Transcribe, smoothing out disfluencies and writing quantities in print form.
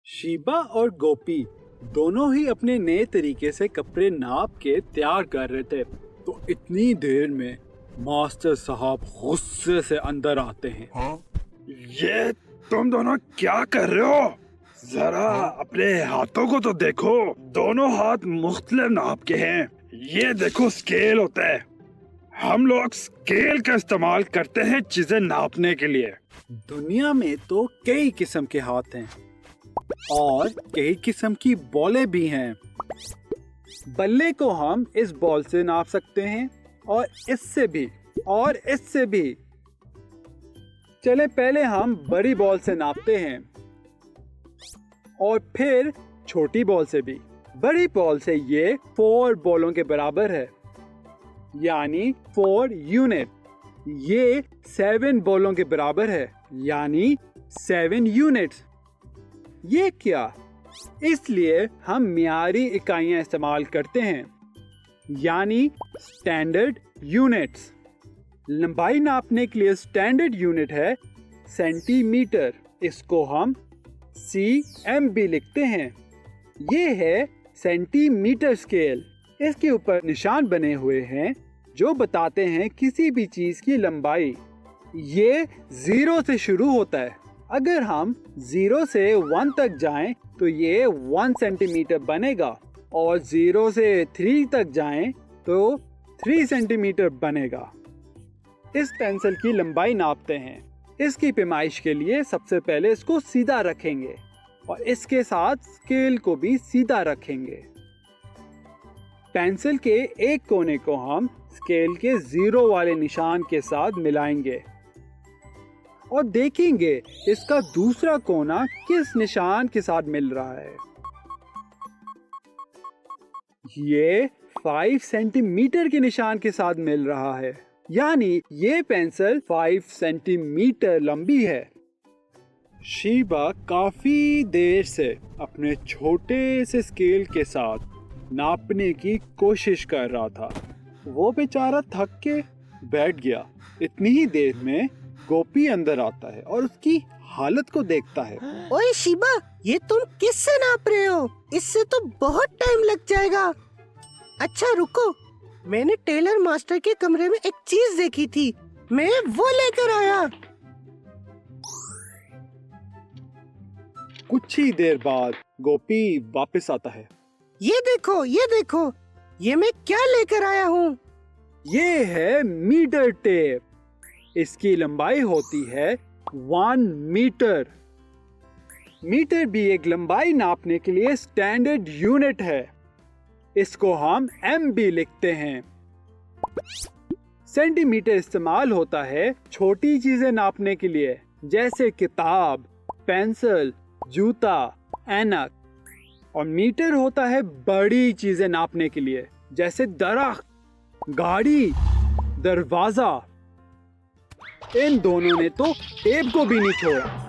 शीबा और गोपी दोनों ही अपने नए तरीके से कपड़े नाप के तैयार कर रहे थे। तो इतनी देर में मास्टर साहब गुस्से से अंदर आते हैं। ये तुम दोनों क्या कर रहे हो? जरा अपने हाथों को तो देखो, दोनों हाथ मुख्तलिफ नाप के हैं। ये देखो स्केल होता है, हम लोग स्केल का इस्तेमाल करते हैं चीजें नापने के लिए। दुनिया में तो कई किस्म के हाथ हैं और कई किस्म की बॉलें भी हैं। बल्ले को हम इस बॉल से नाप सकते हैं और इससे भी और इससे भी। चले पहले हम बड़ी बॉल से नापते हैं और फिर छोटी बॉल से भी। बड़ी बॉल से ये 4 बॉलों के बराबर है, यानी 4 यूनिट। ये 7 बॉलों के बराबर है, यानी 7 यूनिट्स। ये क्या? इसलिए हम मियारी इकाइयां इस्तेमाल करते हैं, यानी स्टैंडर्ड यूनिट्स। लंबाई नापने के लिए स्टैंडर्ड यूनिट है सेंटीमीटर। इसको हम cm भी लिखते हैं। ये है सेंटीमीटर स्केल। इसके ऊपर निशान बने हुए हैं जो बताते हैं किसी भी चीज की लंबाई। ये 0 से शुरू होता है। अगर हम 0 से 1 तक जाएं तो ये 1 सेंटीमीटर बनेगा और 0 से 3 तक जाएं तो 3 सेंटीमीटर बनेगा। इस पेंसिल की लंबाई नापते हैं। इसकी पैमाइश के लिए सबसे पहले इसको सीधा रखेंगे और इसके साथ स्केल को भी सीधा रखेंगे। पेंसिल के एक कोने को हम स्केल के 0 वाले निशान के साथ मिलाएंगे और देखेंगे इसका दूसरा कोना किस निशान के साथ मिल रहा है। ये 5 सेंटीमीटर के निशान के साथ मिल रहा है, यानी ये पेंसिल 5 सेंटीमीटर लंबी है। शीबा काफी देर से अपने छोटे से स्केल के साथ नापने की कोशिश कर रहा था। वो बेचारा थक के बैठ गया। इतनी ही देर में गोपी अंदर आता है और उसकी हालत को देखता है। ओए शीबा, ये तुम किससे नाप रहे हो? इससे तो बहुत टाइम लग जाएगा। अच्छा रुको, मैंने टेलर मास्टर के कमरे में एक चीज देखी थी, मैं वो लेकर आया। कुछ ही देर बाद गोपी वापस आता है। ये देखो, ये देखो, ये मैं क्या लेकर आया हूँ। ये है मीटर टेप। इसकी लंबाई होती है 1 मीटर। मीटर भी एक लंबाई नापने के लिए स्टैंडर्ड यूनिट है। इसको हम m भी लिखते हैं। सेंटीमीटर इस्तेमाल होता है छोटी चीजें नापने के लिए, जैसे किताब, पेंसिल, जूता, ऐनक। और मीटर होता है बड़ी चीजें नापने के लिए, जैसे दरख्त, गाड़ी, दरवाजा। इन दोनों ने तो टेप को भी नहीं छोड़ा।